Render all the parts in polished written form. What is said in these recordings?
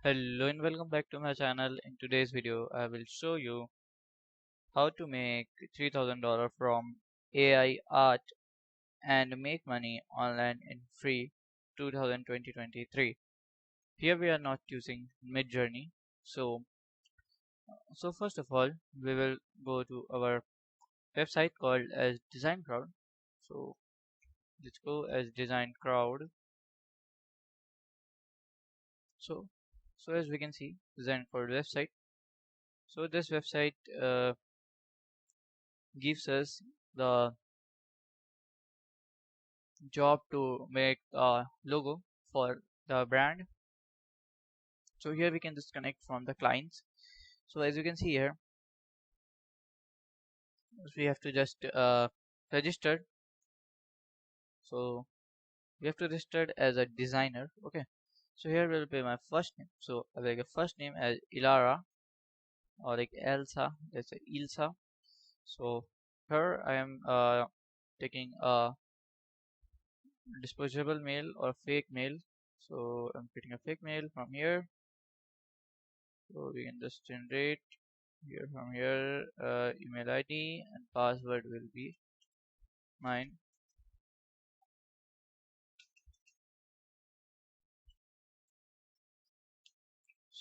Hello and welcome back to my channel. In today's video, I will show you how to make $3,000 from AI art and make money online in free 2023. Here we are not using Midjourney. So first of all, we will go to our website called as Design Crowd. So let's go as Design Crowd. So so as we can see, Design Crowd website. So this website gives us the job to make a logo for the brand. So here we can just connect from the clients. So as you can see here, we have to just register. So we have to register as a designer. Okay. So here will be my first name. So I will make a first name as Ilara or like Elsa. That's a Ilsa. So here I am taking a disposable mail or fake mail. So I'm creating a fake mail from here. So we can just generate here from here. Email ID and password will be mine.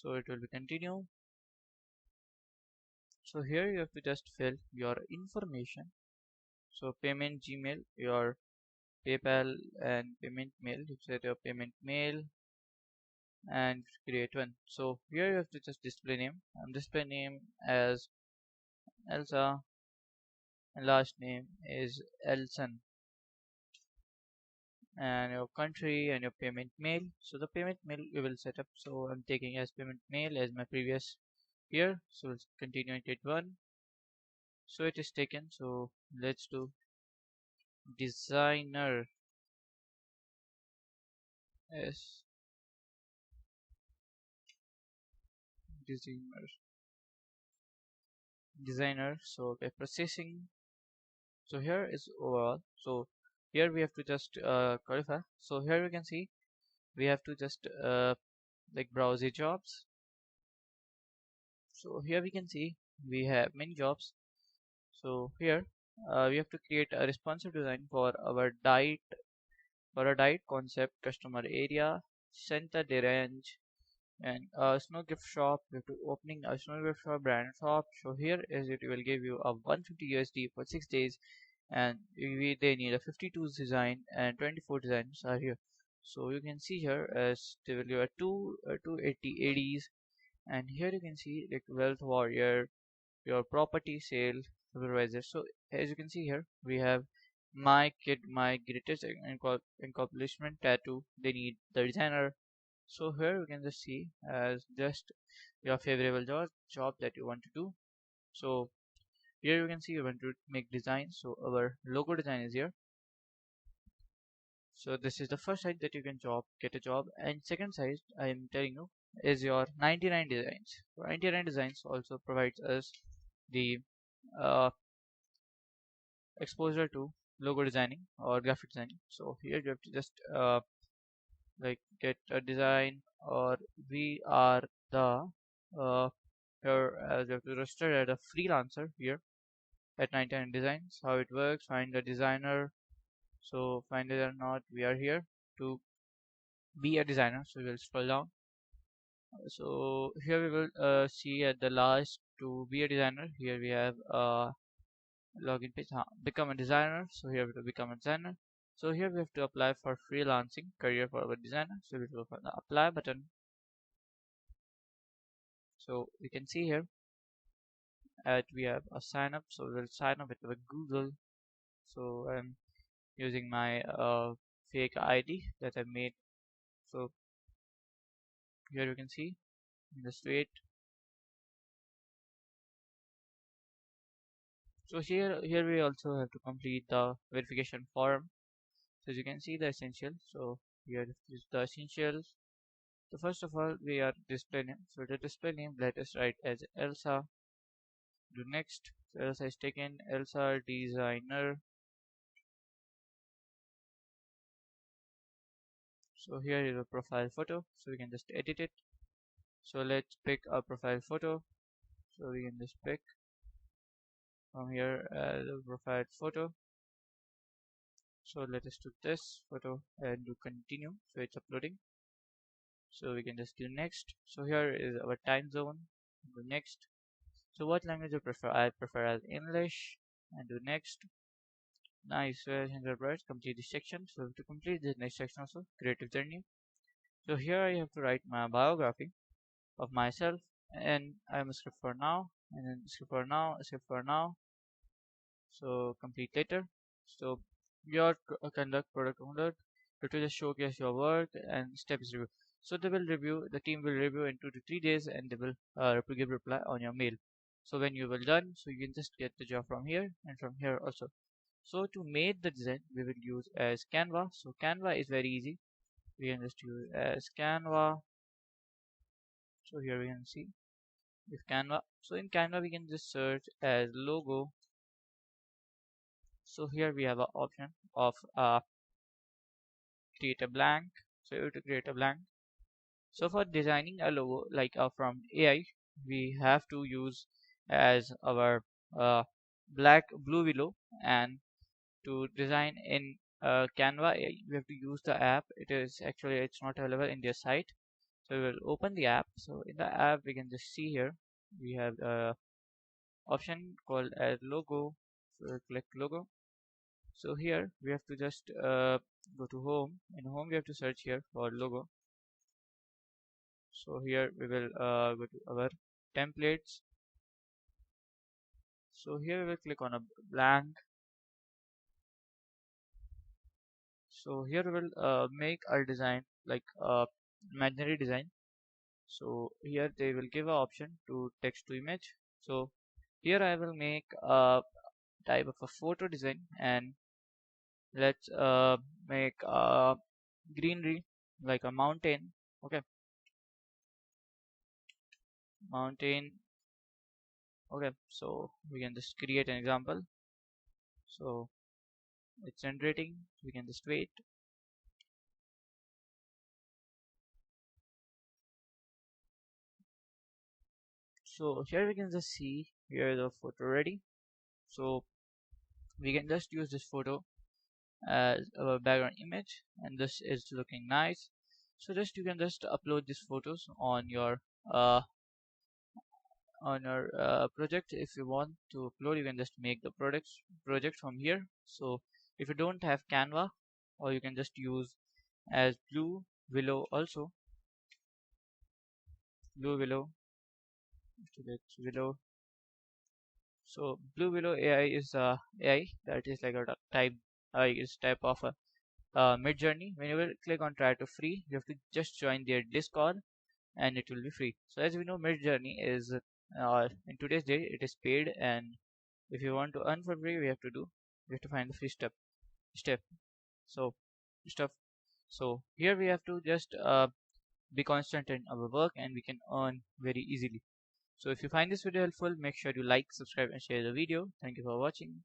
So it will be continue. So here you have to just fill your information. So payment Gmail, your PayPal and payment mail. You set your payment mail and create one. So here you have to just display name. Display name as Elsa and last name is Elson, and your country and your payment mail. So the payment mail we will set up. So I'm taking as payment mail as my previous year. So let's continue and hit one. So it is taken. So let's do designer as designer designer. So by processing. So here is overall. So here we have to just qualify. So here we can see we have to just like browse the jobs. So here we can see we have many jobs. So here we have to create a responsive design for a diet concept customer area center the range and a snow gift shop. We have to opening a snow gift shop brand shop. So here is it will give you a 150 USD for 6 days, and they need a 52 design and 24 designs are here. So you can see here as they will give a 280 ADs, and here you can see like wealth warrior, your property sale supervisor. So as you can see here we have my kid, my greatest accomplishment tattoo. They need the designer. So here we can just see as just your favorable job that you want to do. So here you can see you want to make design. So our logo design is here. So this is the first site that you can get a job, and second site I am telling you is your 99 designs. So 99 designs also provides us the uh, exposure to logo designing or graphic designing. So here you have to just like get a design, or we are the uh, here as you have to register as a freelancer here at 99 designs. How it works: find a designer. So find it or not, we are here to be a designer. So we'll scroll down. So here we will see at the last to be a designer. Here we have login page. Become a designer. So here we have to become a designer. So here we have to apply for freelancing career for our designer. So we will go for the apply button. So we can see here that we have a sign up. So we will sign up with our Google. So I'm using my fake ID that I made. So here you can see just wait. So here we also have to complete the verification form. So as you can see the essential. So here is the essentials. So first of all we are display name. So the display name let us write as Elsa. Do next. So Elsa is taken. Elsa designer. So here is a profile photo. So we can just edit it. So let's pick a profile photo. So we can just pick from here the profile photo. So let us do this photo and do continue. So it's uploading. So we can just do next. So here is our time zone. Do next. So what language you prefer? I prefer as English and do next. Nice, 100 words. Complete this section. So to complete this next section also, creative journey. So here I have to write my biography of myself, and I'm a script for now, and then script for now, script for now. So complete later. So your conduct product owner to just showcase your work and steps review. So they will review. The team will review in 2 to 3 days, and they will give reply on your mail. So when you will done, so you can just get the job from here and from here also. So to make the design, we will use as Canva. So Canva is very easy. We can just use as Canva. So here we can see with Canva. So in Canva, we can just search as logo. So here we have an option of create a blank. So you have to create a blank. So for designing a logo like from AI, we have to use as our uh, blue willow, and to design in Canva we have to use the app. It's not available in their site. So we will open the app. So in the app we can just see here we have option called as logo. So we'll click logo. So here we have to just go to home. In home we have to search here for logo. So here we will go to our templates. So here we will click on a blank. So here we will make our design like imaginary design. So here they will give an option to text to image. So here I will make a type of a photo design, and let's make a greenery like a mountain. Okay, mountain. Okay, so we can just create an example. So it's generating. We can just wait. So here we can just see here the photo ready. So we can just use this photo as our background image, and this is looking nice. So just you can just upload these photos uh, on your project. If you want to upload, you can just make the project from here. So if you don't have Canva, or you can just use as blue willow. Blue willow, so that's willow. So blue willow AI is AI that is like a type of a mid journey. When you will click on try to free, you have to just join their Discord and it will be free. So as we know, mid journey is in today's day it is paid, and if you want to earn for free, we have to find the free step. So stuff. So here we have to just be constant in our work, and we can earn very easily. So if you find this video helpful, make sure you like, subscribe, and share the video. Thank you for watching.